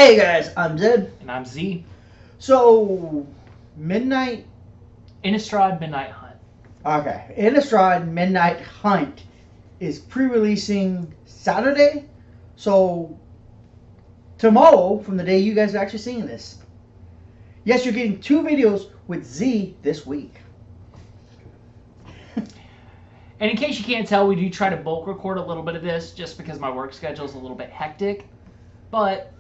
Hey guys, I'm Zed. And I'm Z. So, Midnight. Innistrad Midnight Hunt. Okay, Innistrad Midnight Hunt is pre-releasing Saturday. So, tomorrow, from the day you guys are actually seeing this. Yes, you're getting 2 videos with Z this week. And in case you can't tell, we do try to bulk record a little bit of this just because my work schedule is a little bit hectic. But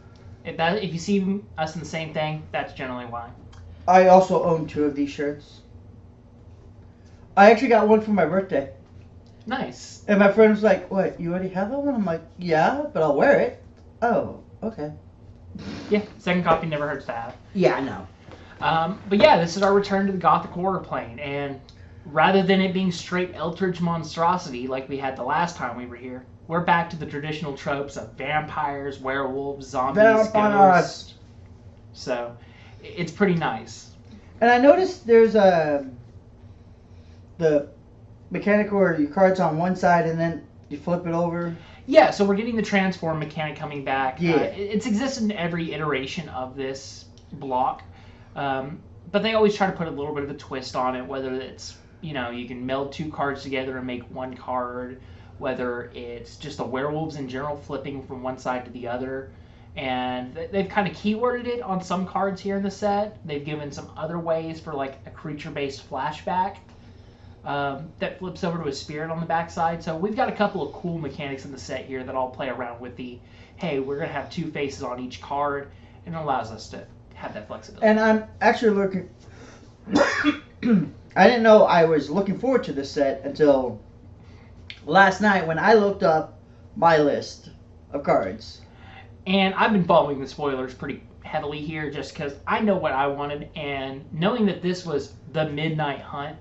if you see us in the same thing, that's generally why. I also own 2 of these shirts. I actually got one for my birthday. Nice. And my friend was like, "What, you already have that one?" I'm like, "Yeah, but I'll wear it." Oh, okay. Yeah, second copy never hurts to have. Yeah, I know. But yeah, this is our return to the Gothic horror plane. And rather than it being straight Eldritch monstrosity like we had the last time we were here, we're back to the traditional tropes of vampires, werewolves, zombies, ghosts. So it's pretty nice. And I noticed there's the mechanic where your card's on one side and then you flip it over. Yeah, so we're getting the transform mechanic coming back. Yeah. It's existed in every iteration of this block, but they always try to put a little bit of a twist on it, whether it's, you can meld 2 cards together and make 1 card, whether it's just the werewolves in general flipping from one side to the other. And they've kind of keyworded it on some cards here in the set. They've given some other ways for like a creature-based flashback that flips over to a spirit on the backside. So we've got a couple of cool mechanics in the set here that all play around with the, hey, we're going to have 2 faces on each card, and it allows us to have that flexibility. And I'm actually looking... I didn't know I was looking forward to this set until last night when I looked up my list of cards. And I've been following the spoilers pretty heavily here just because I know what I wanted, and knowing that this was the Midnight Hunt,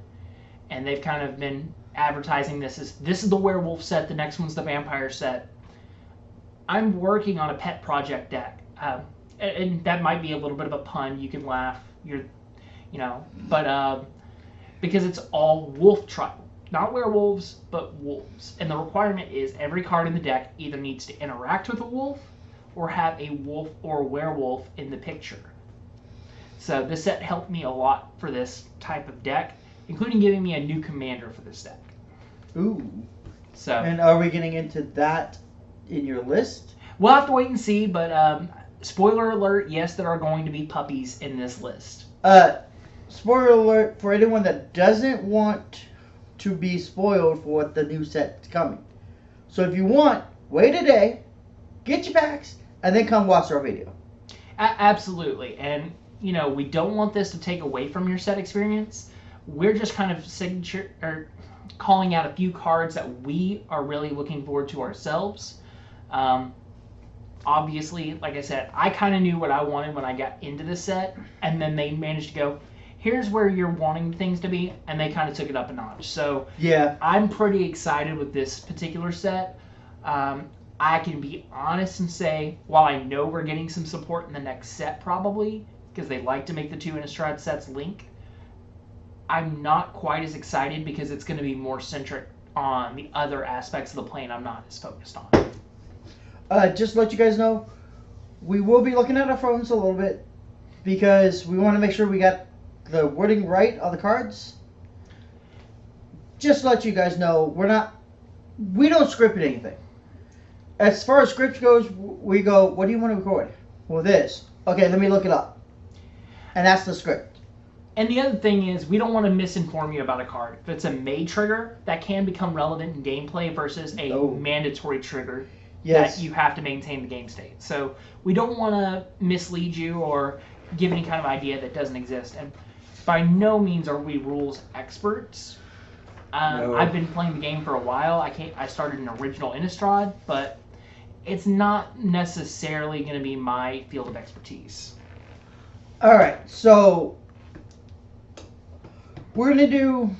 and they've kind of been advertising this is the werewolf set, the next one's the vampire set. I'm working on a pet project deck, and that might be a little bit of a pun. You can laugh, but because it's all wolf tribal, not werewolves, but wolves, and the requirement is every card in the deck either needs to interact with a wolf or have a wolf or werewolf in the picture. So this set helped me a lot for this type of deck, including giving me a new commander for this deck. Ooh. So. And are we getting into that in your list? We'll have to wait and see, but spoiler alert, yes, there are going to be puppies in this list. Spoiler alert for anyone that doesn't want to be spoiled for what the new set's coming. So if you want, wait a day, get your packs, and then come watch our video. Absolutely. And, we don't want this to take away from your set experience. We're just kind of calling out a few cards that we are really looking forward to ourselves. Obviously, like I said, I kind of knew what I wanted when I got into the set, and then they managed to go, here's where you're wanting things to be, and they kind of took it up a notch. So yeah, I'm pretty excited with this particular set. I can be honest and say, while I know we're getting some support in the next set probably, because they like to make the 2 Innistrad sets link, I'm not quite as excited because it's going to be more centric on the other aspects of the plane I'm not as focused on. Just to let you guys know, we will be looking at our phones a little bit because we want to make sure we got the wording right on the cards. Just to let you guys know, we don't script anything. As far as script goes, we go, what do you want to record? Well, this. Okay, let me look it up. And that's the script. And the other thing is, we don't want to misinform you about a card. If it's a May trigger, that can become relevant in gameplay versus a mandatory trigger that you have to maintain the game state. So we don't want to mislead you or give any kind of idea that doesn't exist. And by no means are we rules experts. No. I've been playing the game for a while. I started an original Innistrad, but it's not necessarily going to be my field of expertise. All right, so we're going to do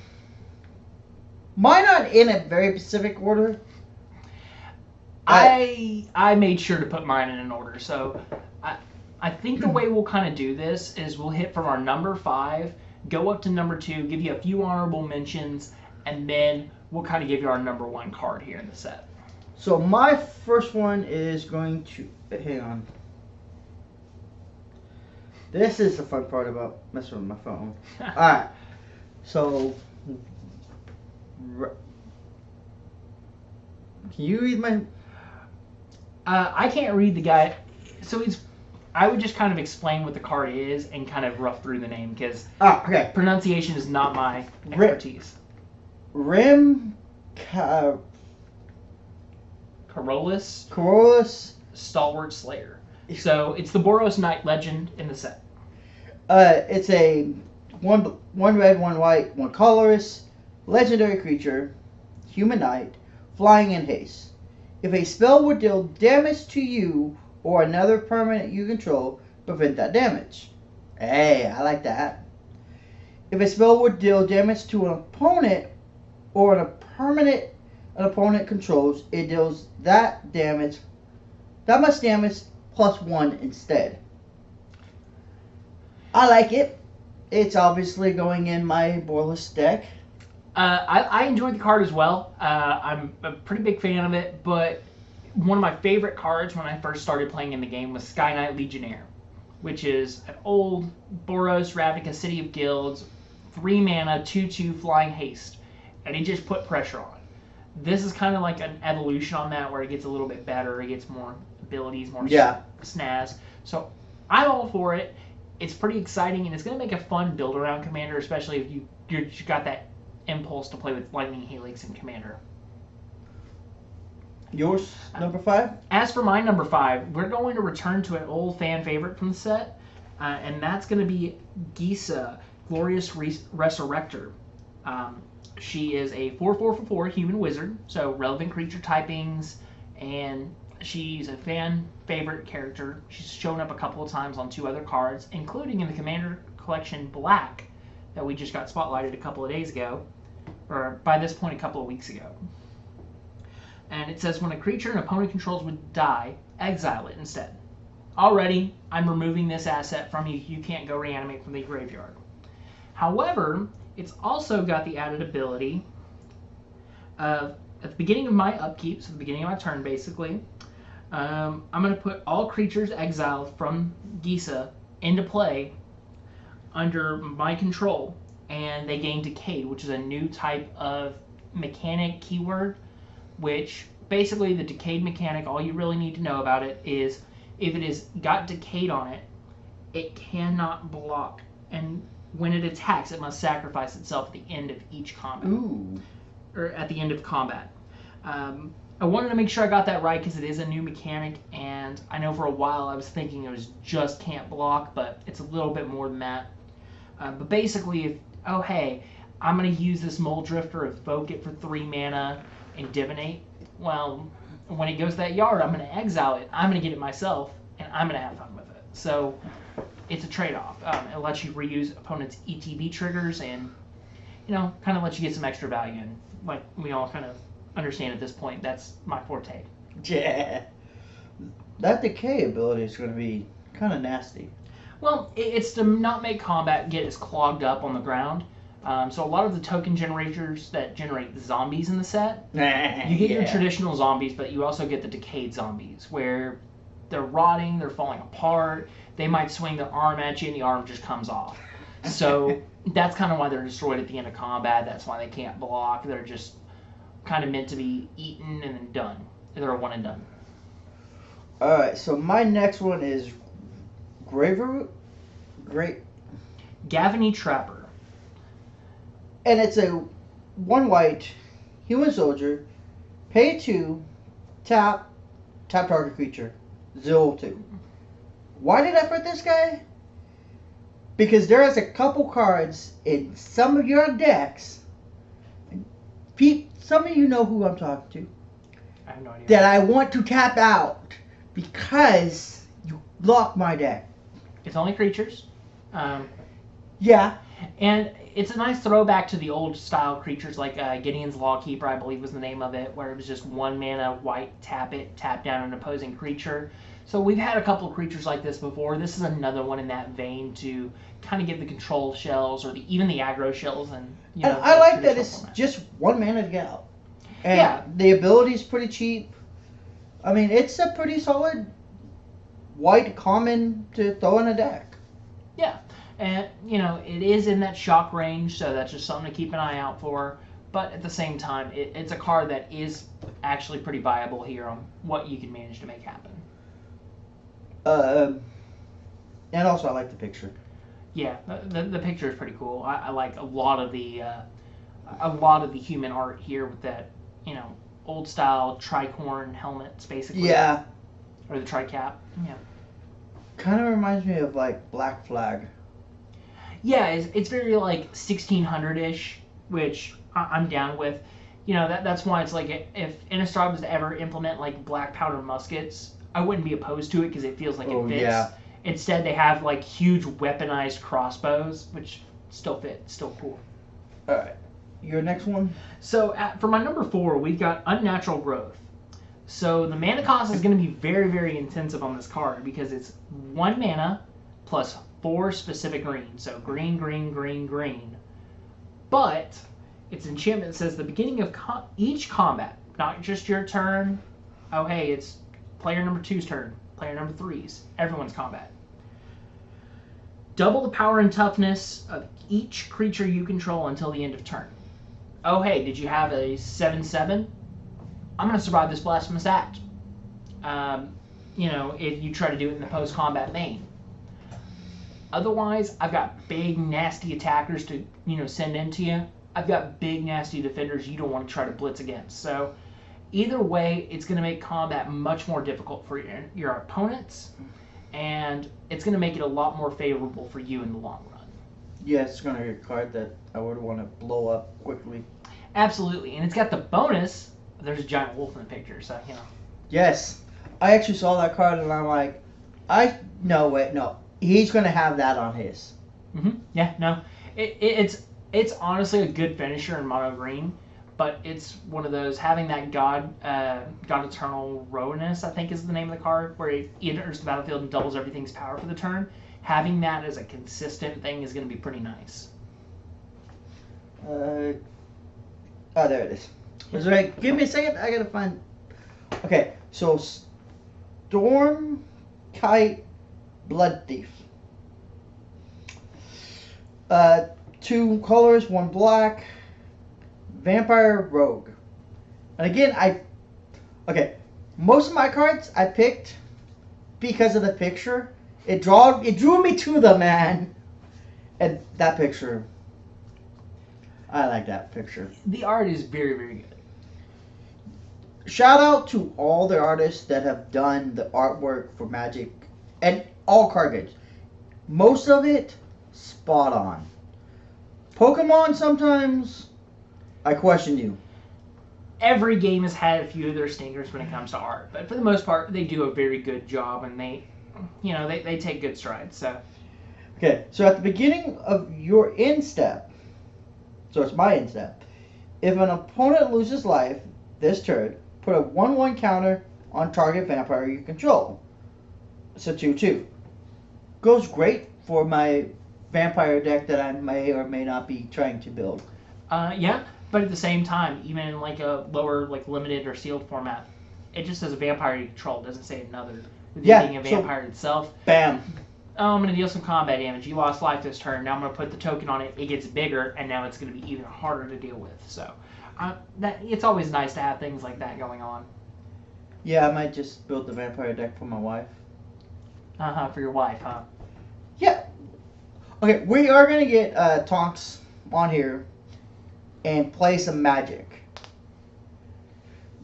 mine not in a very specific order. I made sure to put mine in an order. So I think the way we'll kind of do this is we'll hit from our number 5, go up to number 2, give you a few honorable mentions, and then we'll kind of give you our number 1 card here in the set. So my first one is going to... Hang on. This is the fun part about messing with my phone. Alright. So. Can you read my. I can't read the guy. So he's. I would just kind of explain what the card is and kind of rough through the name because okay. Pronunciation is not my expertise. Carolus Stalwart Slayer. So it's the Boros Knight legend in the set. It's a one red, one white, one colorless, legendary creature, human knight, flying in haste. If a spell would deal damage to you or another permanent you control, prevent that damage. Hey, I like that. If a spell would deal damage to an opponent or a permanent an opponent controls, it deals that much damage plus 1 instead. I like it. It's obviously going in my Borless deck. I enjoyed the card as well. I'm a pretty big fan of it, but one of my favorite cards when I first started playing in the game was Sky Knight Legionnaire, which is an old Boros Ravnica City of Guilds, 3 mana, 2/2 flying haste, and he just put pressure on. This is kind of like an evolution on that where it gets a little bit better, it gets more abilities, more snaz. So I'm all for it. It's pretty exciting, and it's going to make a fun build-around Commander, especially if you got that impulse to play with Lightning Helix and Commander. Yours, number 5? As for my number 5, we're going to return to an old fan favorite from the set, and that's going to be Gisa, Glorious Resurrector. She is a 4/4/4 human wizard, so relevant creature typings, and she's a fan favorite character. She's shown up a couple of times on 2 other cards, including in the Commander Collection Black that we just got spotlighted a couple of days ago, or by this point a couple of weeks ago. And it says when a creature an opponent controls would die, exile it instead. Already, I'm removing this asset from you. You can't go reanimate from the graveyard. However, it's also got the added ability of, at the beginning of my upkeep, so the beginning of my turn basically, I'm going to put all creatures exiled from Gisa into play under my control, and they gain Decay, which is a new type of mechanic keyword, which basically the Decayed mechanic, all you really need to know about it is if it is got Decayed on it, it cannot block, and when it attacks, it must sacrifice itself at the end of each combat. Ooh. Or at the end of combat. I wanted to make sure I got that right because it is a new mechanic, and I know for a while I was thinking it was just can't block, but it's a little bit more than that. But basically, hey, I'm going to use this Mole Drifter, evoke it for 3 mana, and divinate. Well, when it goes to that yard, I'm going to exile it, I'm going to get it myself, and I'm going to have fun with it. So it's a trade-off. It lets you reuse opponents' ETB triggers and, kind of lets you get some extra value. And like we all kind of understand at this point, that's my forte. Yeah. That Decay ability is going to be kind of nasty. Well, it's to not make combat get as clogged up on the ground. So a lot of the token generators that generate zombies in the set, you get your traditional zombies, but you also get the decayed zombies, where they're rotting, they're falling apart, they might swing their arm at you and the arm just comes off. So that's kind of why they're destroyed at the end of combat. That's why they can't block. They're just kind of meant to be eaten and then done. They're a one and done. Alright, so my next one is Gavany Trapper. And it's a 1 white human soldier, pay 2, tap target creature, 0/2. Why did I put this guy? Because there is a couple cards in some of your decks, some of you know who I'm talking to, I have no idea. that I want to tap out because you block my deck. It's only creatures. Yeah. And it's a nice throwback to the old style creatures like Gideon's Lawkeeper, I believe was the name of it, where it was just 1 mana, white, tap it, tap down an opposing creature. So we've had a couple of creatures like this before. This is another one in that vein to kind of give the control shells or even the aggro shells. And I like that it's just 1 mana to get out. And the ability is pretty cheap. I mean, it's a pretty solid white common to throw in a deck. Yeah, and it is in that shock range, so that's just something to keep an eye out for. But at the same time, it's a car that is actually pretty viable here on what you can manage to make happen. Uh, and also, I like the picture. Yeah, the picture is pretty cool. I like a lot of the human art here with that old style tricorn helmets basically, Yeah, or the tricap. Yeah, kind of reminds me of like Black Flag. yeah, it's very like 1600 ish, which I'm down with. That's why it's like if Innistrad was to ever implement like black powder muskets, I wouldn't be opposed to it because it feels like Oh it fits. yeah. Instead, they have like huge weaponized crossbows, which still fit, still cool. All right, your next one. So for my number 4, we've got Unnatural Growth. So the mana cost is going to be very, very intensive on this card because it's 1 mana plus 4 specific green. So green, green, green, green. But its enchantment says the beginning of each combat, not just your turn. Oh, hey, it's player number 2's turn, player number 3's, everyone's combat. Double the power and toughness of each creature you control until the end of turn. Oh, hey, did you have a 7/7? I'm going to survive this blasphemous act. If you try to do it in the post-combat main. Otherwise, I've got big, nasty attackers to, send into you. I've got big, nasty defenders you don't want to try to blitz against. So either way, it's going to make combat much more difficult for your opponents, and it's going to make it a lot more favorable for you in the long run. Yeah, it's gonna be a card that I would want to blow up quickly. Absolutely, and it's got the bonus. There's a giant wolf in the picture, so Yes, I actually saw that card and I'm like, no, he's gonna have that on his. Yeah, no, it's honestly a good finisher in mono green, but it's one of those having that God Eternal Rowaness, I think is the name of the card, where it enters the battlefield and doubles everything's power for the turn. Having that as a consistent thing is going to be pretty nice. Oh, there it is. It's right. Give me a second. I gotta find. Okay, so Storm Kite Blood Thief. 2 colors, 1 black. Vampire Rogue. And again, most of my cards I picked because of the picture. It drew me to them, man. And that picture, I like that picture. The art is very, very good. Shout out to all the artists that have done the artwork for Magic and all card games. Most of it, spot on. Pokemon, sometimes, I question you. Every game has had a few of their stinkers when it comes to art, but for the most part, they do a very good job, and they take good strides. So, okay, so at the beginning of your end step, so it's my end step, if an opponent loses life this turn, put a 1/1 counter on target vampire you control. It's a 2/2. Goes great for my vampire deck that I may or may not be trying to build. yeah, but at the same time, even in like a lower, like limited or sealed format, it just says a vampire you control. It doesn't say another. With Yeah, being a vampire itself. Bam. Oh, I'm going to deal some combat damage. You lost life this turn. Now I'm going to put the token on it. It gets bigger, and now it's going to be even harder to deal with. So, it's always nice to have things like that going on. Yeah, I might just build the vampire deck for my wife. For your wife, huh? Yeah. Okay, we are going to get Tonks on here and play some Magic.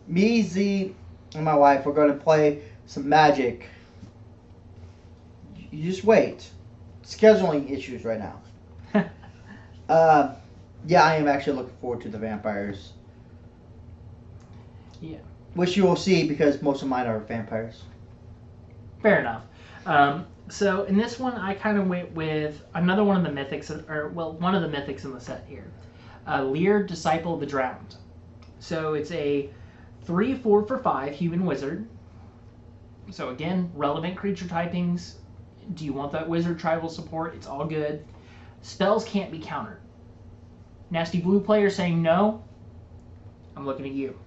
Me, Z, and my wife are going to play some Magic. You just wait. Scheduling issues right now. Yeah, I am actually looking forward to the vampires. Yeah. Which you will see because most of mine are vampires. Fair enough. So in this one, I kind of went with another one of the mythics, one of the mythics in the set here. Lear, Disciple of the Drowned. So it's a 3/4 for 5 human wizard. So again, relevant creature typings. Do you want that wizard tribal support? It's all good. Spells can't be countered. Nasty blue player saying no. I'm looking at you.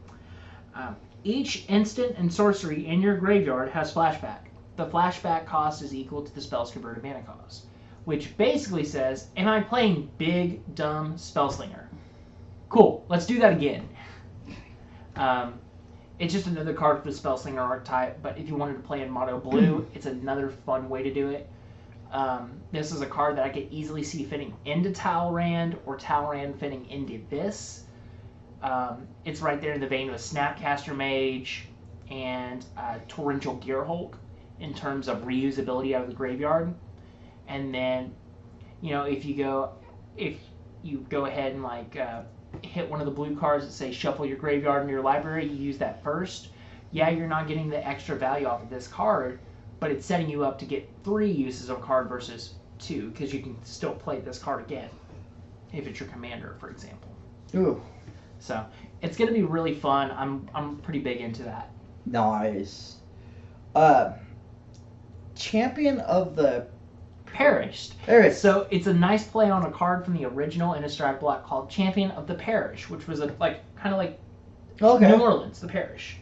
Each instant and sorcery in your graveyard has flashback. The flashback cost is equal to the spell's converted mana cost. which basically says, am I playing big, dumb Spellslinger? Cool, let's do that again. It's just another card for the Spellslinger archetype, but if you wanted to play in Mono Blue, it's another fun way to do it. This is a card that I could easily see fitting into Talrand or Talrand fitting into this. It's right there in the vein of a Snapcaster Mage and Torrential Gearhulk in terms of reusability out of the graveyard. And then, if you go ahead and hit one of the blue cards that say shuffle your graveyard into your library, you use that first. Yeah, you're not getting the extra value off of this card, but it's setting you up to get 3 uses of a card versus 2, because you can still play this card again if it's your commander, for example. Ooh. So it's going to be really fun. I'm pretty big into that. Nice. Champion of the Perished. So it's a nice play on a card from the original Innistrad block called Champion of the Parish, which was kind of like New Orleans, the Parish.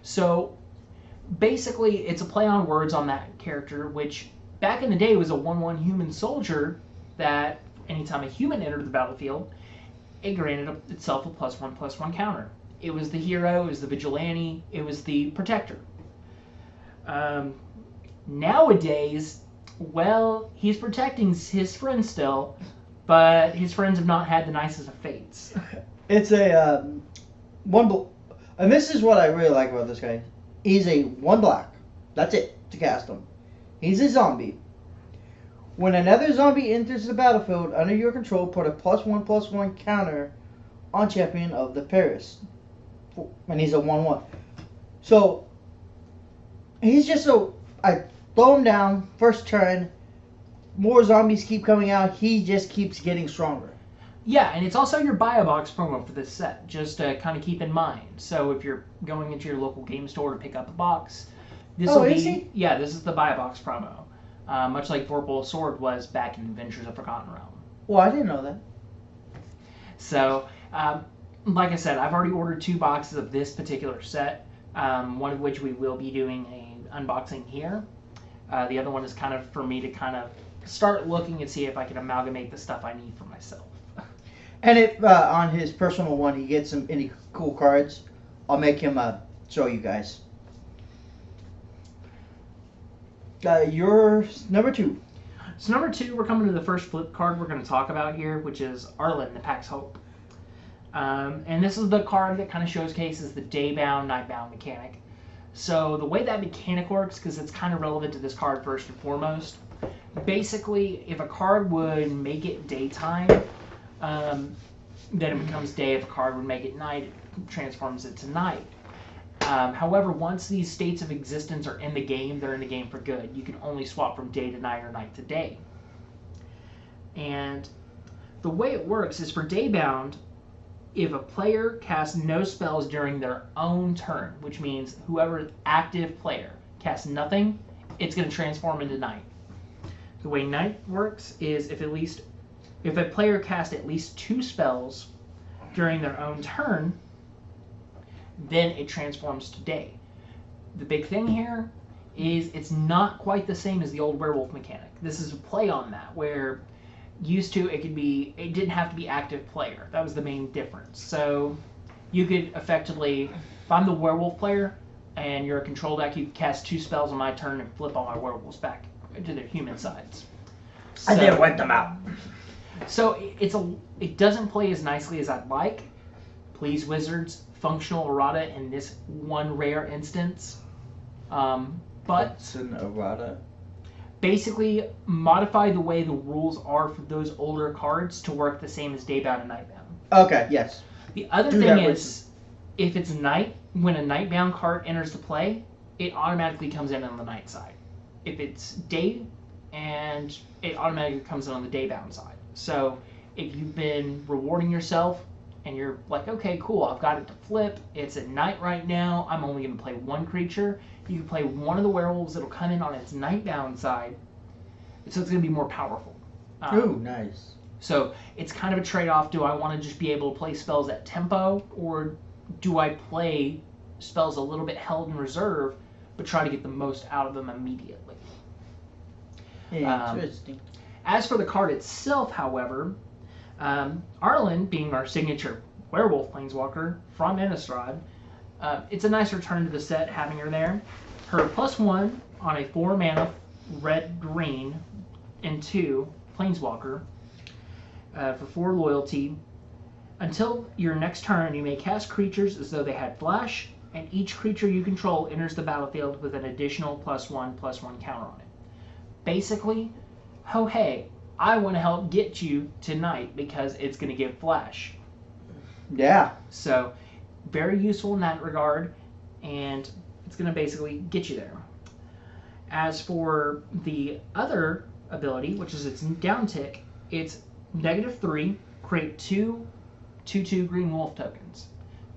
So basically, it's a play on words on that character, which back in the day was a 1/1 human soldier that anytime a human entered the battlefield, it granted itself a +1/+1 counter. It was the hero, it was the vigilante, it was the protector. Nowadays, well, he's protecting his friends still, but his friends have not had the nicest of fates. It's a and this is what I really like about this guy. He's a 1 black. That's it to cast him. He's a zombie. When another zombie enters the battlefield under your control, put a +1/+1 counter on Champion of the Paris. And he's a 1/1. So he's just I throw him down, first turn, more zombies keep coming out, he just keeps getting stronger. Yeah, and it's also your buy a box promo for this set, just to kind of keep in mind. So if you're going into your local game store to pick up a box, this will be... Is he? Yeah, this is the buy a box promo. Much like Vorpal Sword was back in Adventures of Forgotten Realm. Well, I didn't know that. So, like I said, I've already ordered 2 boxes of this particular set, one of which we will be doing an unboxing here. The other one is kind of for me to kind of start looking and see if I can amalgamate the stuff I need for myself. And if on his personal one he gets any cool cards, I'll make him show you guys. Your number 2. So number 2, we're coming to the first flip card we're going to talk about here, which is Arlen, the Pax Hope. And this is the card that kind of showcases the day-bound, night-bound mechanic. So the way that mechanic works, because it's kind of relevant to this card first and foremost, basically if a card would make it daytime, then it becomes day. If a card would make it night, it transforms it to night. However, once these states of existence are in the game, they're in the game for good. You can only swap from day to night or night to day. And the way it works is for Daybound, if a player casts no spells during their own turn, which means whoever active player casts nothing, it's going to transform into night. The way night works is if a player casts at least 2 spells during their own turn, then it transforms to day. The big thing here is it's not quite the same as the old werewolf mechanic. This is a play on that, where used to it didn't have to be active player. That was the main difference. So you could effectively, if I'm the werewolf player and you're a control deck, you can cast 2 spells on my turn and flip all my werewolves back to their human sides. I did wipe them out. So it doesn't play as nicely as I'd like. Please, Wizards, functional errata in this one rare instance. But what's an errata? Basically, modify the way the rules are for those older cards to work the same as Daybound and Nightbound. Okay, yes. The other thing is, if it's night, when a Nightbound card enters the play, it automatically comes in on the night side. If it's day, and it automatically comes in on the Daybound side. So if you've been rewarding yourself and you're like, okay, cool, I've got it to flip, it's at night right now, I'm only going to play 1 creature, you can play one of the werewolves that'll come in on its Nightbound side, so it's going to be more powerful. Ooh, nice. So it's kind of a trade-off. Do I want to just be able to play spells at tempo, or do I play spells a little bit held in reserve, but try to get the most out of them immediately? Interesting. As for the card itself, however, Arlen, being our signature werewolf planeswalker from Innistrad, it's a nice return to the set having her there. Her +1 on a 4 mana red-green and 2 planeswalker for 4 loyalty. Until your next turn, you may cast creatures as though they had flash, and each creature you control enters the battlefield with an additional +1/+1 counter on it. Basically, oh hey, I want to help get you tonight because it's going to give flash. Yeah. So, very useful in that regard, and it's going to basically get you there. As for the other ability, which is its down tick, it's -3, create 2/2 green wolf tokens.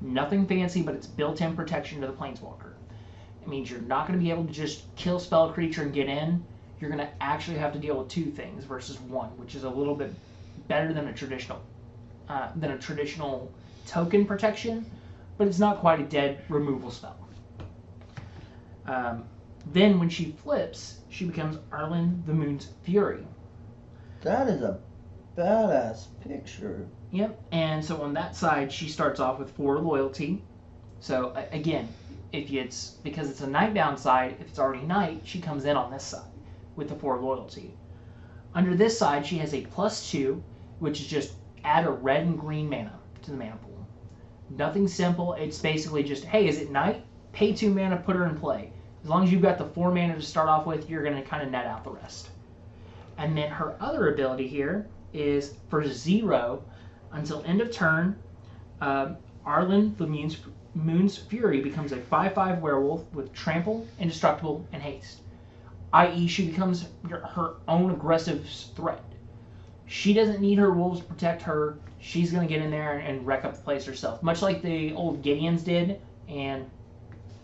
Nothing fancy, but it's built-in protection to the planeswalker. It means you're not going to be able to just kill spell a creature and get in. You're going to actually have to deal with 2 things versus 1, which is a little bit better than a traditional token protection, but it's not quite a dead removal spell. Then when she flips, she becomes Arlen the Moon's Fury. That is a badass picture. Yep, and so on that side, she starts off with 4 loyalty. So again, because it's a night-bound side, if it's already night, she comes in on this side with the 4 loyalty. Under this side, she has a +2, which is just add a red and green mana to the mana pool. Nothing simple. It's basically just, hey, is it night? Pay 2 mana, put her in play. As long as you've got the 4 mana to start off with, you're going to kind of net out the rest. And then her other ability here is for 0, until end of turn, Arlen the Moon's Fury becomes a 5/5 werewolf with trample, indestructible, and haste. I.e., she becomes her own aggressive threat. She doesn't need her wolves to protect her. She's going to get in there and wreck up the place herself. Much like the old Gideons did and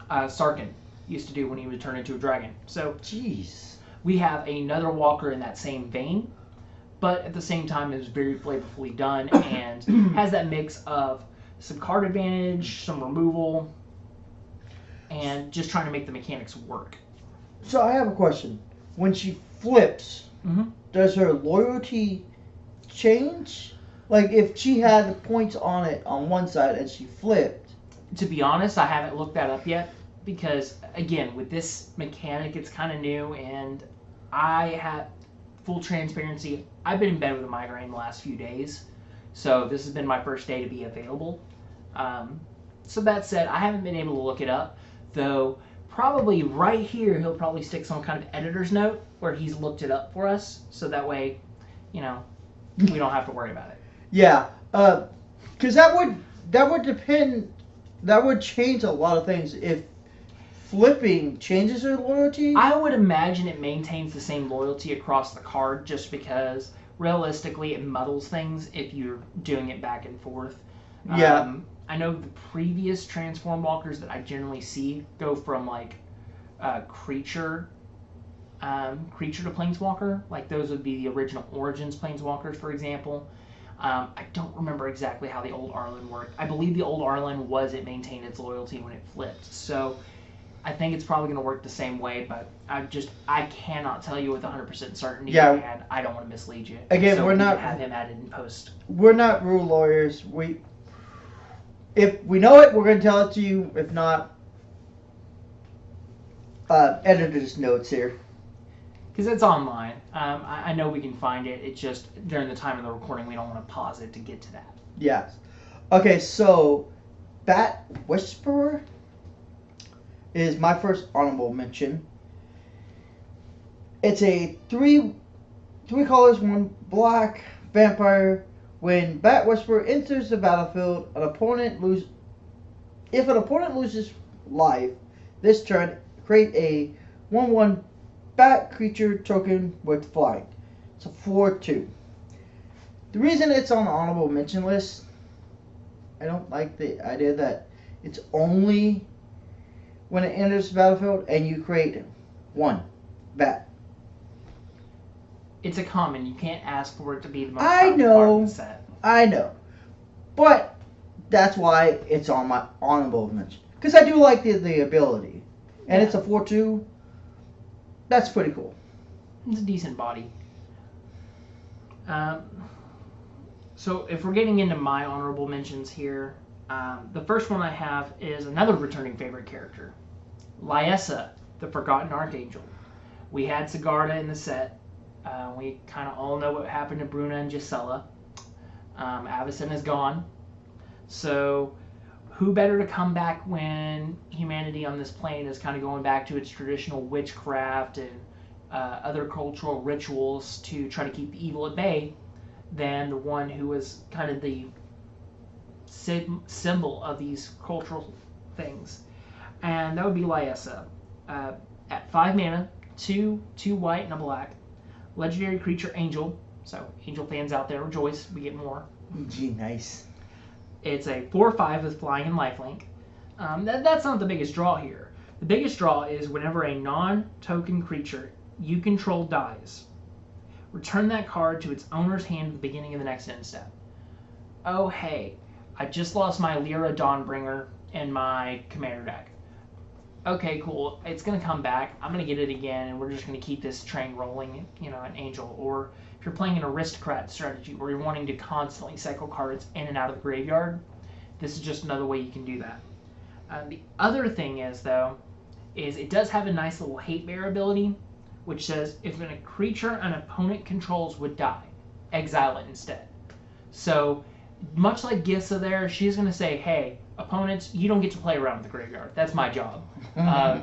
Sarkhan used to do when he would turn into a dragon. So, jeez. We have another walker in that same vein, but at the same time is very flavorfully done and has that mix of some card advantage, some removal, and just trying to make the mechanics work. So I have a question. When she flips, does her loyalty change? Like if she had points on it on one side and she flipped? To be honest, I haven't looked that up yet because, again, with this mechanic, it's kind of new, and I have full transparency. I've been in bed with a migraine the last few days, so this has been my first day to be available. So that said, I haven't been able to look it up, though probably right here he'll probably stick some kind of editor's note where he's looked it up for us, so that way, we don't have to worry about it. Yeah, because that would depend. That would change a lot of things if flipping changes her loyalty. I would imagine it maintains the same loyalty across the card, just because realistically it muddles things if you're doing it back and forth. Yeah. I know the previous transform walkers that I generally see go from like creature to planeswalker. Like those would be the original Origins planeswalkers, for example. I don't remember exactly how the old Arlen worked. I believe the old Arlen it maintained its loyalty when it flipped. So I think it's probably going to work the same way, but I cannot tell you with 100% certainty, and I don't want to mislead you. Again, so we're not have him added in post. We're not rule lawyers. If we know it, we're going to tell it to you. If not, editor's notes here. Because it's online. I know we can find it. It's just during the time of the recording, we don't want to pause it to get to that. Yes. Okay, so Bat Whisperer is my first honorable mention. It's a three colors, 1 black vampire. When Bat Whisperer enters the battlefield, if an opponent loses life this turn, create a 1/1 bat creature token with flying. It's a 4/2. The reason it's on the honorable mention list, I don't like the idea that it's only when it enters the battlefield and you create 1 bat. It's a common. You can't ask for it to be the most I powerful part of the set. I know. But that's why it's on my honorable mention. Because I do like the ability. And it's a 4/2. That's pretty cool. It's a decent body. Um, so if we're getting into my honorable mentions here, the first one I have is another returning favorite character, Lyessa, the Forgotten Archangel. We had Sigarda in the set. We kind of all know what happened to Bruna and Gisela. Avacyn is gone. So who better to come back when humanity on this plane is kind of going back to its traditional witchcraft and other cultural rituals to try to keep the evil at bay than the one who was kind of the symbol of these cultural things. And that would be Lyessa. At 5 mana, 2 white and a black. Legendary creature Angel. So Angel fans out there rejoice, we get more. Gee, nice. It's a 4/5 with flying and lifelink. That's not the biggest draw here. The biggest draw is whenever a non-token creature you control dies, return that card to its owner's hand at the beginning of the next end step. Oh hey, I just lost my Lyra Dawnbringer in my commander deck. Okay, cool. It's going to come back. I'm going to get it again, and we're just going to keep this train rolling, an Angel. Or if you're playing an Aristocrat strategy where you're wanting to constantly cycle cards in and out of the graveyard, this is just another way you can do that. The other thing is, though, is it does have a nice little hate bear ability, which says if a creature an opponent controls would die, exile it instead. So, much like Gissa there, she's going to say, hey, opponents, you don't get to play around with the graveyard. That's my job.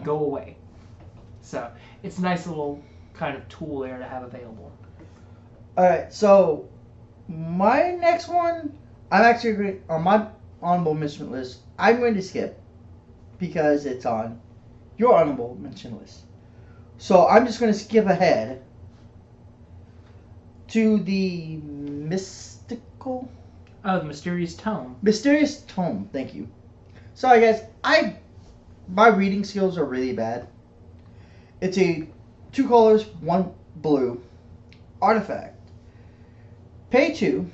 Go away. So it's a nice little kind of tool there to have available. Alright, so my next one, I'm actually going on my honorable mention list. I'm going to skip because it's on your honorable mention list. So I'm just going to skip ahead to the mystical... Oh, the Mysterious Tome. Mysterious Tome, thank you. Sorry guys, my reading skills are really bad. It's a 2 colors, 1 blue artifact. Pay 2,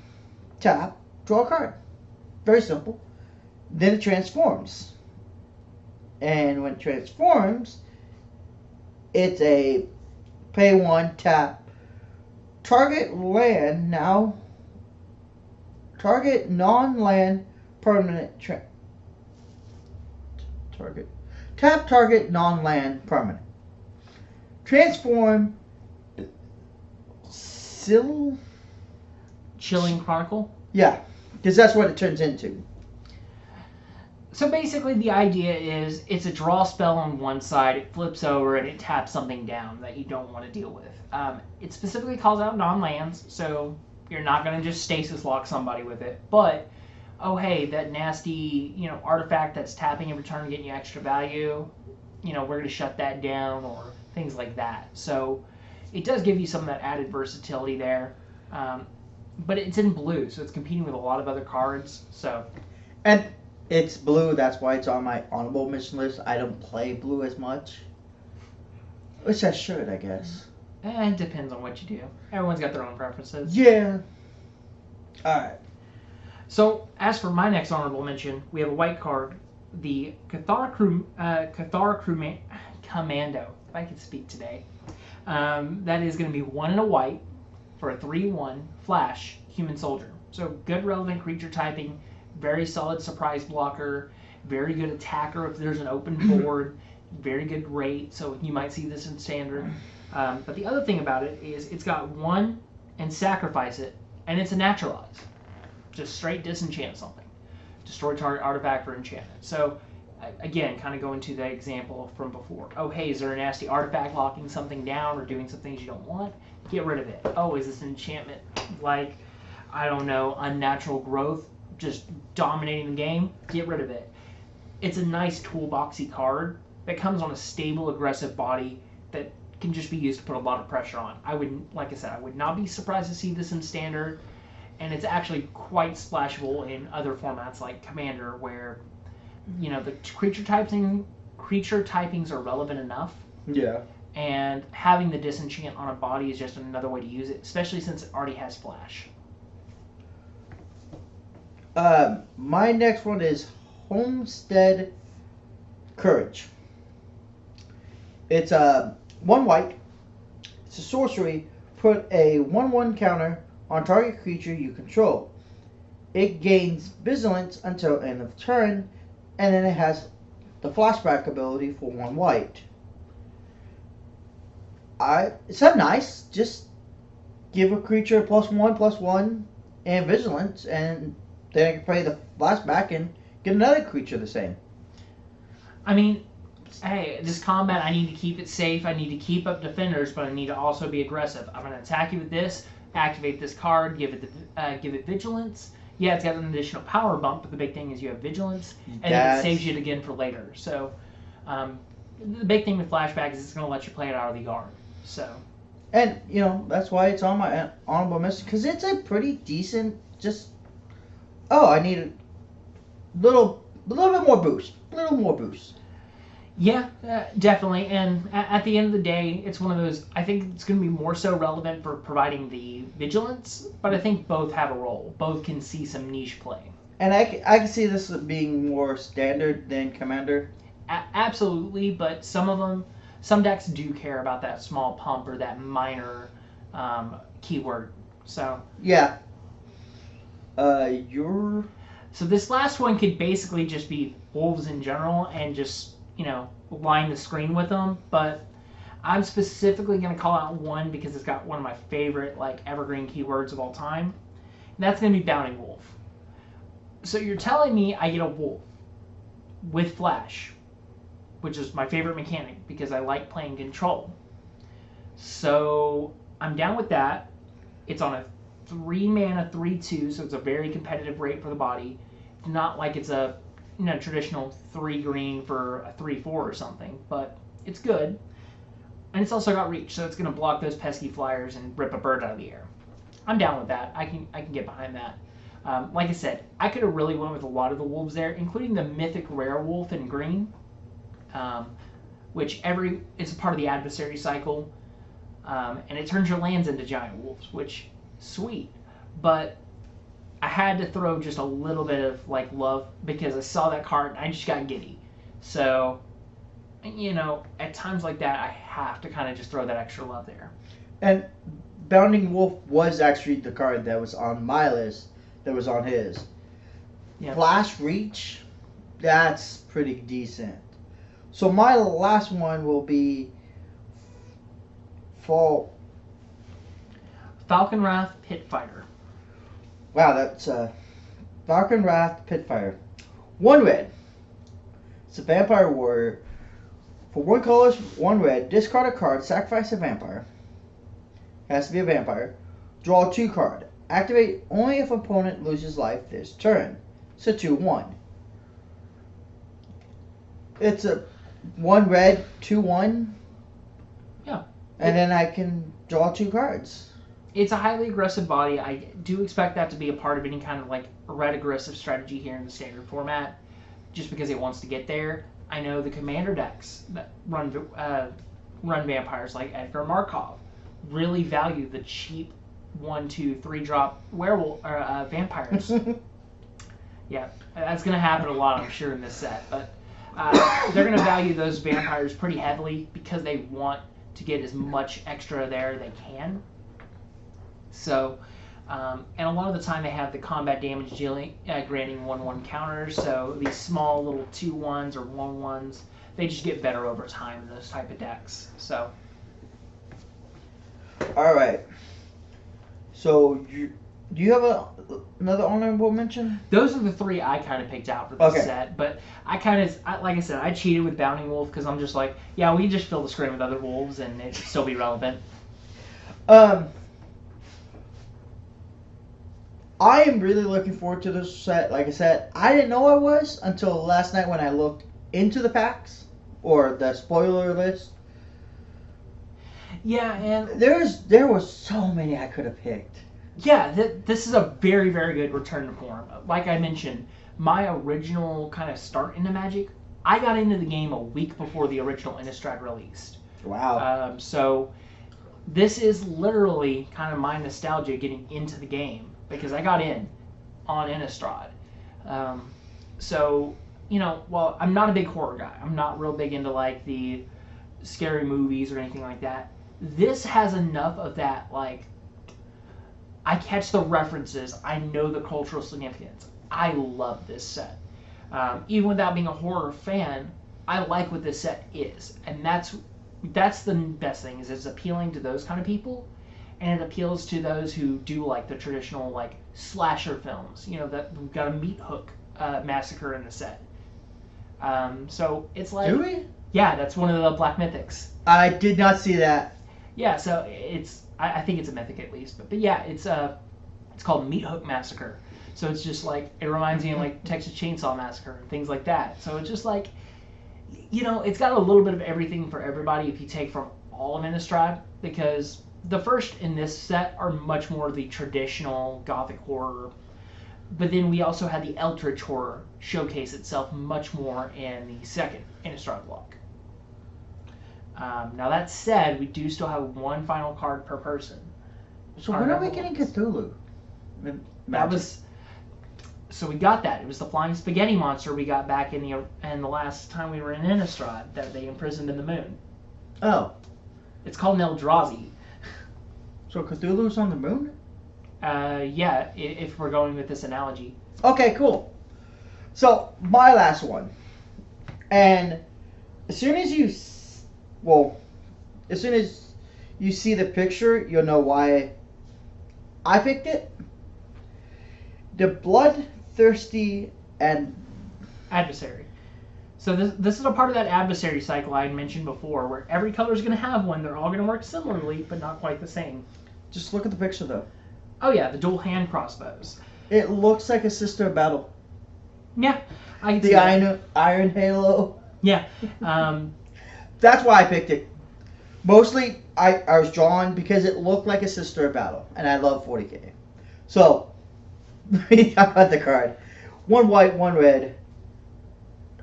tap, draw a card. Very simple. Then it transforms. And when it transforms, it's a pay 1, tap, target land now. Target non-land permanent tap target non-land permanent. Transform Chilling Chronicle? Yeah, because that's what it turns into. So basically the idea is it's a draw spell on one side, it flips over and it taps something down that you don't want to deal with. It specifically calls out non-lands, so you're not going to just stasis lock somebody with it. But, oh hey, that nasty, artifact that's tapping in return getting you extra value, we're going to shut that down, or things like that. So it does give you some of that added versatility there. But it's in blue, so it's competing with a lot of other cards. So, and it's blue, that's why it's on my honorable mention list. I don't play blue as much. Which I should, I guess. It depends on what you do. Everyone's got their own preferences. Yeah. Alright. So, as for my next honorable mention, we have a white card, the Cathar Commando, if I could speak today. That is going to be 1 and a white for a 3/1 flash human soldier. So, good relevant creature typing, very solid surprise blocker, very good attacker if there's an open board, very good rate, so you might see this in standard. But the other thing about it is it's got 1 and sacrifice it, and it's a naturalize. Just straight disenchant something. Destroy target artifact or enchantment. So, again, kind of going to the example from before. Oh, hey, is there a nasty artifact locking something down or doing some things you don't want? Get rid of it. Oh, is this an enchantment like, I don't know, unnatural growth just dominating the game? Get rid of it. It's a nice toolboxy card that comes on a stable, aggressive body that can just be used to put a lot of pressure on. I would not be surprised to see this in standard, and it's actually quite splashable in other formats like Commander, where the creature typings are relevant enough. Yeah. And having the disenchant on a body is just another way to use it, especially since it already has flash. My next one is Homestead Courage. It's a 1 white. It's a sorcery. Put a 1/1 counter on target creature you control. It gains vigilance until end of turn, and then it has the flashback ability for 1 white. It's not nice. Just give a creature a +1/+1 and vigilance, and then I can play the flashback and get another creature the same. I mean, hey, this combat, I need to keep it safe. I need to keep up defenders, but I need to also be aggressive. I'm going to attack you with this, activate this card, give it vigilance. Yeah, it's got an additional power bump, but the big thing is you have vigilance, and then it saves you again for later. So the big thing with flashback is it's going to let you play it out of the yard. So, and that's why it's on my honorable mention, because it's a pretty decent. I need a little bit more boost. A little more boost. Yeah, definitely. And at the end of the day, it's one of those. I think it's going to be more so relevant for providing the vigilance, but I think both have a role. Both can see some niche play. And I can see this being more standard than Commander. Absolutely, but some decks do care about that small pump or that minor keyword. So yeah. So this last one could basically just be wolves in general and just line the screen with them, but I'm specifically going to call out one because it's got one of my favorite evergreen keywords of all time, and that's going to be Bounding Wolf. So you're telling me I get a wolf with flash, which is my favorite mechanic because I like playing control. So I'm down with that. It's on a 3 mana 3/2, so it's a very competitive rate for the body. It's not like it's a traditional 3 green for a 3/4 or something, but it's good. And it's also got reach, so it's going to block those pesky flyers and rip a bird out of the air. I'm down with that. I can get behind that. Like I said, I could have really went with a lot of the wolves there, including the mythic rare wolf in green, which it's a part of the adversary cycle, and it turns your lands into giant wolves, which sweet. But I had to throw just a little bit of love because I saw that card and I just got giddy. So, at times like that, I have to kind of just throw that extra love there. And Bounding Wolf was actually the card that was on my list, that was on his. Yeah. Flash Reach, that's pretty decent. So my last one will be Falcon Wrath Pitfighter. Wow, that's Falcon Wrath Pitfire. 1 red. It's a vampire warrior. For 1 color, 1 red, discard a card, sacrifice a vampire. Has to be a vampire. Draw 2 card. Activate only if opponent loses life this turn. It's a 2/1. It's a 1 red, 2/1. Yeah. And then I can draw 2 cards. It's a highly aggressive body. I do expect that to be a part of any kind of red aggressive strategy here in the standard format, just because it wants to get there. I know the commander decks that run vampires like Edgar Markov really value the cheap 1/2/3 drop werewolf or vampires. Yeah, that's going to happen a lot, I'm sure, in this set. But they're going to value those vampires pretty heavily because they want to get as much extra there they can. So, and a lot of the time they have the combat damage dealing, granting 1/1 counters. So these small little 2/1s or 1/1s, they just get better over time in those type of decks. So. All right. So do you have another honorable mention? Those are the 3 I kind of picked out for this set. But like I said, I cheated with Bounding Wolf because I'm just like, yeah, we just fill the screen with other wolves and it'd still be relevant. I am really looking forward to this set. Like I said, I didn't know I was until last night when I looked into the packs or the spoiler list. Yeah, and there was so many I could have picked. Yeah, this is a very, very good return to form. Like I mentioned, my original kind of start into Magic, I got into the game a week before the original Innistrad released. Wow. So this is literally kind of my nostalgia getting into the game because I got in on Innistrad. So, while I'm not a big horror guy, I'm not real big into the scary movies or anything like that. This has enough of that I catch the references. I know the cultural significance. I love this set. Even without being a horror fan, I like what this set is, and that's the best thing. Is it's appealing to those kind of people, and it appeals to those who do like the traditional like slasher films. You know that we've got a meat hook massacre in the set. So it's like, Do we? yeah, that's one of the Black Mythics. I did not see that. Yeah, so I think it's a mythic at least, but yeah, it's called Meat Hook Massacre. So it's just like, it reminds me of like Texas Chainsaw Massacre and things like that. So it's just like, it's got a little bit of everything for everybody if you take from all of Innistrad, because the first in this set are much more the traditional gothic horror, but then we also had the Eldritch horror showcase itself much more in the second Innistrad block. Now that said, we do still have one final card per person. So when are we getting Cthulhu? That was, so we got that. It was the flying spaghetti monster we got back in the last time we were in Innistrad that they imprisoned in the moon. Oh. It's called an Eldrazi. So Cthulhu's on the moon? Yeah, if we're going with this analogy. Okay, cool. So my last one, and as soon as you see the picture, you'll know why I picked it. The bloodthirsty and adversary. So this is a part of that adversary cycle I had mentioned before, where every color is going to have one. They're all going to work similarly, but not quite the same. Just look at the picture, though. Oh yeah, the dual hand crossbows. It looks like a Sister of Battle. Yeah, I can see the that. Iron Halo. Yeah. That's why I picked it. Mostly, I was drawn because it looked like a Sister of Battle, and I love 40k. So, I got the card. 1 white, 1 red.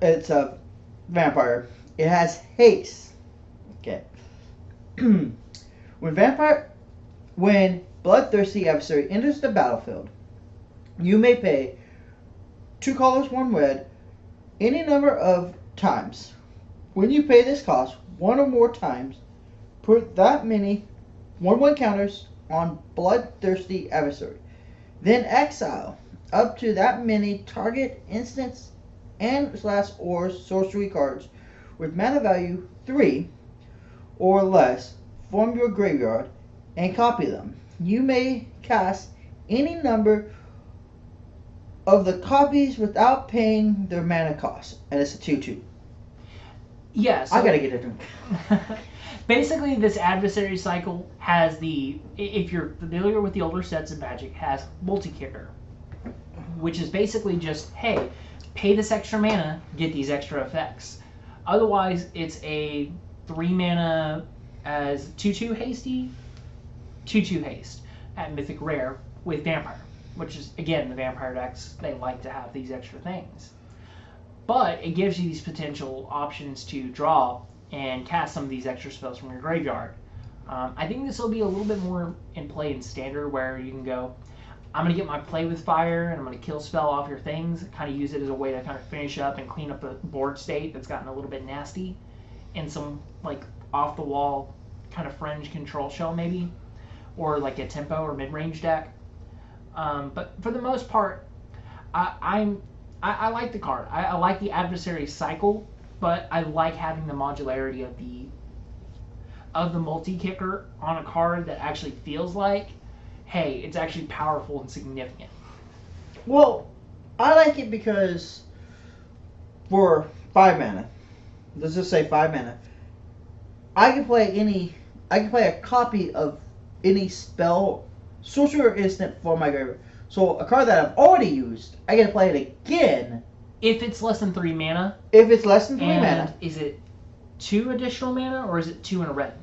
It's a vampire. It has haste. Okay. When bloodthirsty adversary enters the battlefield, you may pay 2 colors, 1 red, any number of times. When you pay this cost 1 or more times, put that many 1/1 counters on bloodthirsty adversary. Then exile up to that many target instants and/or sorcery cards with mana value 3 or less from your graveyard and copy them. You may cast any number of the copies without paying their mana cost, and it's a 2/2. Yeah, so I gotta get it done. basically, this adversary cycle has if you're familiar with the older sets of Magic, has multi-kicker, which is basically just, hey, pay this extra mana, get these extra effects. Otherwise, it's a 3 mana as 2/2 hasty, 2/2 haste at Mythic Rare with Vampire, which is, again, the Vampire decks, they like to have these extra things. But it gives you these potential options to draw and cast some of these extra spells from your graveyard. I think this will be a little bit more in play in Standard, where you can go, I'm going to get my play with fire, and I'm going to kill spell off your things, kind of use it as a way to kind of finish up and clean up a board state that's gotten a little bit nasty, in some like off-the-wall kind of fringe control shell maybe, or like a tempo or mid-range deck. But for the most part, I like the card. I like the adversary cycle, but I like having the modularity of the multi-kicker on a card that actually feels like, hey, it's actually powerful and significant. Well, I like it because for 5 mana, let's just say 5 mana, I can play a copy of any spell, sorcery, or instant for my graveyard. So a card that I've already used, I get to play it again. If it's less than 3 mana. If it's less than 3 mana. Is it 2 additional mana, or is it 2 in a red?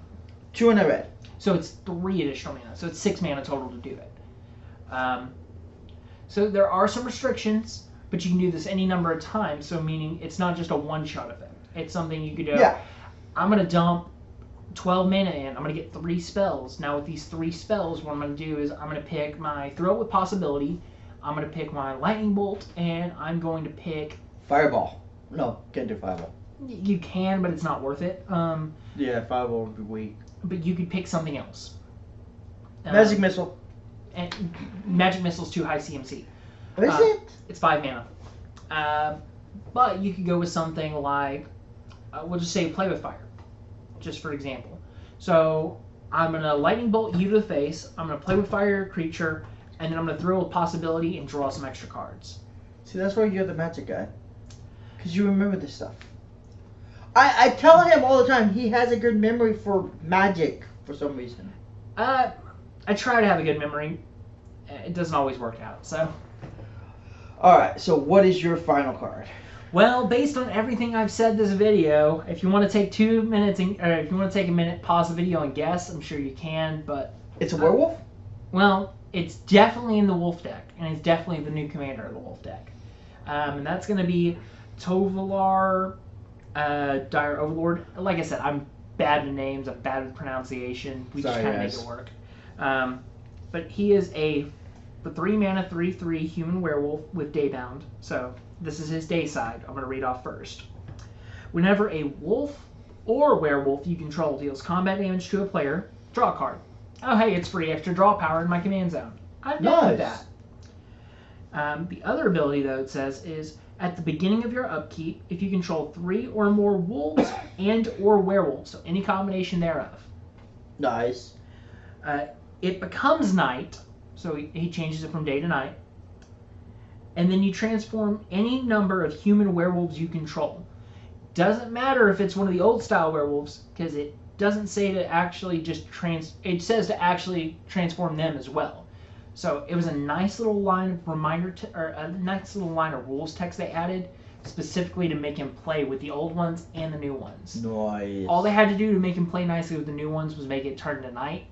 2 in a red. So it's 3 additional mana. So it's 6 mana total to do it. So there are some restrictions, but you can do this any number of times. So meaning it's not just a one-shot effect. It's something you could do. Yeah. I'm going to dump 12 mana in. I'm going to get 3 spells. Now with these 3 spells, what I'm going to do is I'm going to pick my Throw with Possibility. I'm going to pick my Lightning Bolt, and I'm going to pick... Fireball. No, can't do Fireball. You can, but it's not worth it. Yeah, Fireball would be weak. But you could pick something else. Magic Missile. and Magic Missile's too high CMC. Is it? It's 5 mana. But you could go with something like, we'll just say Play with Fire, just for example. So I'm going to Lightning Bolt you to the face, I'm going to Play with Fire your creature, and then I'm going to throw a possibility and draw some extra cards. See, that's why you're the Magic guy. Because you remember this stuff. I tell him all the time he has a good memory for Magic for some reason. I try to have a good memory. It doesn't always work out, so. Alright, so what is your final card? Well, based on everything I've said this video, if you want to take 2 minutes, or if you want to take a minute, pause the video and guess, I'm sure you can, but... It's a werewolf? Well, it's definitely in the wolf deck, and it's definitely the new commander of the wolf deck. And that's going to be Tovolar, Dire Overlord. Like I said, I'm bad with names, I'm bad with pronunciation. We just kind of make it work. But he is for 3 mana, 3/3 human werewolf with Daybound. So this is his day side. I'm going to read off first. Whenever a wolf or werewolf you control deals combat damage to a player, draw a card. Oh, hey, it's free extra draw power in my command zone. I'm done with that. The other ability, though, it says, is at the beginning of your upkeep, if you control 3 or more wolves and or werewolves, so any combination thereof. Nice. It becomes night, so he changes it from day to night. And then you transform any number of human werewolves you control. Doesn't matter if it's one of the old style werewolves, because it doesn't say to actually just it says to actually transform them as well. So it was a nice little line of or a nice little line of rules text they added specifically to make him play with the old ones and the new ones. Nice. All they had to do to make him play nicely with the new ones was make it turn to night.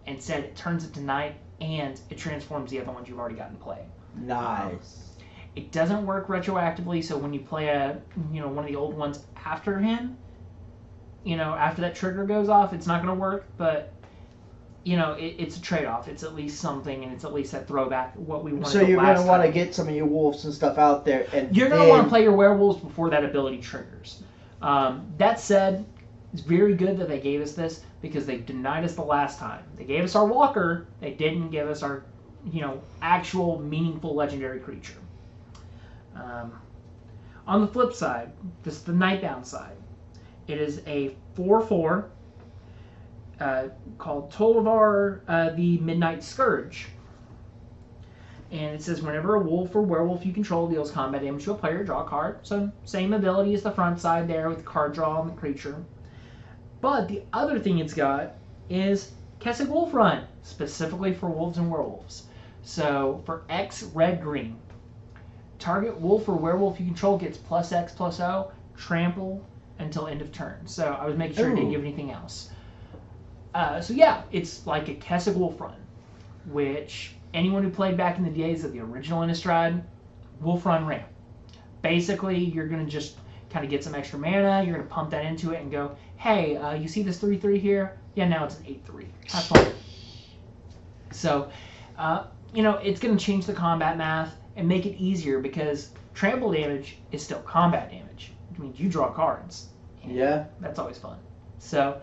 Instead, it turns it to night and it transforms the other ones you've already got in play. Nice. It doesn't work retroactively, so when you play one of the old ones after him, after that trigger goes off, it's not going to work, but it's a trade-off. It's at least something, and it's at least that throwback what we wanted. So you're going to want to get some of your wolves and stuff out there, and you're going to want to play your werewolves before that ability triggers. That said, it's very good that they gave us this because they denied us the last time. They gave us our walker. They didn't give us our, actual meaningful legendary creature. On the flip side, this is the Nightbound side. It is a 4/4 called Tovolar, the Midnight Scourge. And it says whenever a wolf or werewolf you control deals combat damage to a player, draw a card. So same ability as the front side there with card draw on the creature. But the other thing it's got is Kessig Wolf Run, specifically for wolves and werewolves. So for X red-green, target wolf or werewolf you control gets +X/+O, trample until end of turn. So I was making sure it didn't give anything else. So yeah, it's like a Kessig Wolf Run, which anyone who played back in the days of the original Innistrad, Wolf Run ramp. Basically, you're going to just kind of get some extra mana, you're going to pump that into it and go, hey, you see this 3/3 here? Yeah, now it's an 8/3. Have fun. So, it's going to change the combat math and make it easier because trample damage is still combat damage, which means you draw cards. Yeah. That's always fun. So,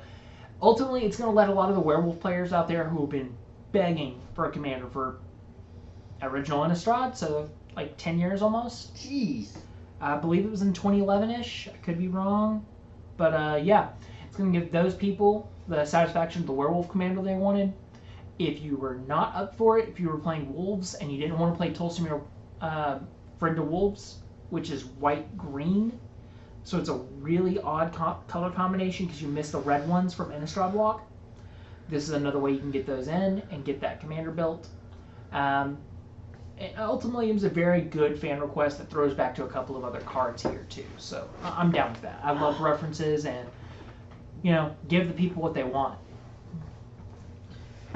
ultimately, it's going to let a lot of the werewolf players out there who have been begging for a commander for original Innistrad, so like 10 years almost. Jeez. I believe it was in 2011-ish. I could be wrong. But yeah, it's going to give those people the satisfaction of the werewolf commander they wanted. If you were not up for it, if you were playing wolves and you didn't want to play Tolsimir Friend to Wolves, which is white-green, so it's a really odd color combination because you miss the red ones from Innistrad block. This is another way you can get those in and get that commander built. And ultimately, it was a very good fan request that throws back to a couple of other cards here, too. So I'm down with that. I love references and, give the people what they want.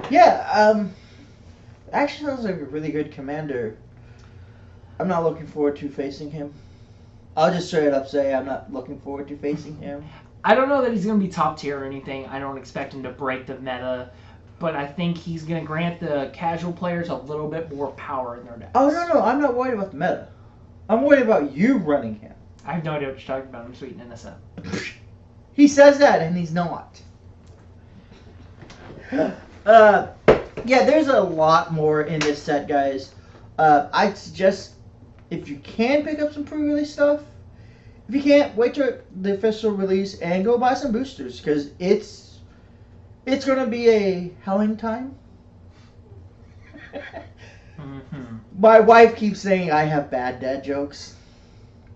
Yeah, actually sounds like a really good commander. I'm not looking forward to facing him. I'll just straight up say I'm not looking forward to facing him. I don't know that he's going to be top tier or anything. I don't expect him to break the meta. But I think he's going to grant the casual players a little bit more power in their decks. Oh, no, I'm not worried about the meta. I'm worried about you running him. I have no idea what you're talking about. I'm sweet and innocent. He says that, and he's not. yeah, there's a lot more in this set, guys. I'd suggest if you can pick up some pre-release stuff. If you can't, wait till the official release and go buy some boosters because it's gonna be a helling time. Mm-hmm. My wife keeps saying I have bad dad jokes.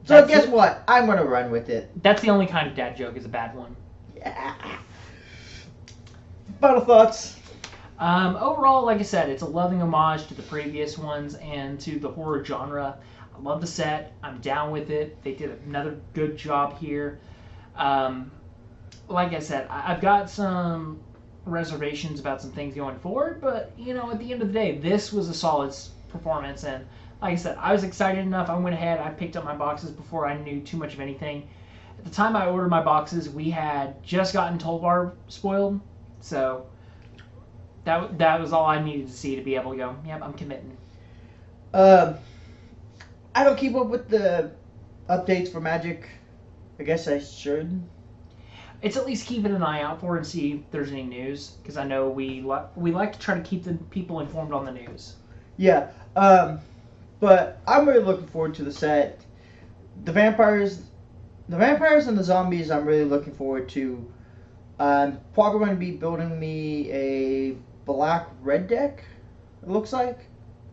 So That's guess it. what? I'm gonna run with it. That's the only kind of dad joke is a bad one. Yeah. Final thoughts. Overall, like I said, it's a loving homage to the previous ones and to the horror genre. I love the set. I'm down with it. They did another good job here. Like I said, I've got some reservations about some things going forward, but at the end of the day, this was a solid performance. And like I said, I was excited enough. I went ahead. I picked up my boxes before I knew too much of anything. At the time I ordered my boxes, we had just gotten Tolvar spoiled, so that was all I needed to see to be able to go, yep, I'm committing. I don't keep up with the updates for Magic. I guess I should. It's at least keeping an eye out for and see if there's any news, because I know we like to try to keep the people informed on the news. Yeah. But I'm really looking forward to the set. The vampires and the zombies I'm really looking forward to. I'm probably going to be building me a black-red deck, it looks like.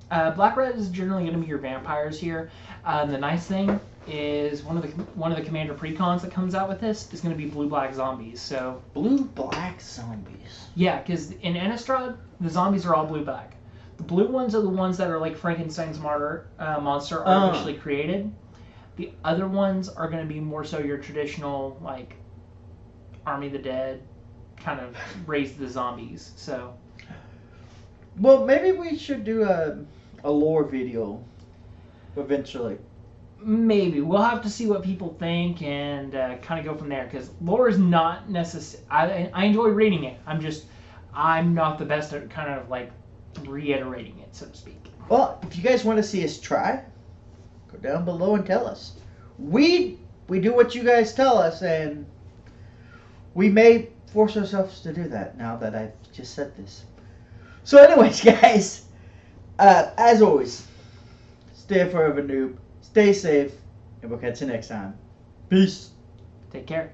Black red is generally going to be your vampires here. The nice thing is one of the commander precons that comes out with this is going to be blue black zombies. So Blue-black zombies. yeah, because in Innistrad the zombies are all blue black. The blue ones are the ones that are like Frankenstein's monster artificially created. The other ones are going to be more so your traditional like Army of the Dead kind of raise the zombies. So Well, maybe we should do a lore video eventually. maybe we'll have to see what people think and kind of go from there, because lore is not necessary. I enjoy reading it. I'm not the best at kind of like reiterating it, so to speak. Well, if you guys want to see us try, go down below and tell us. We do what you guys tell us, and we may force ourselves to do that now that I've just said this. So anyways, guys, as always, stay forever noob, stay safe, and we'll catch you next time. Peace. Take care.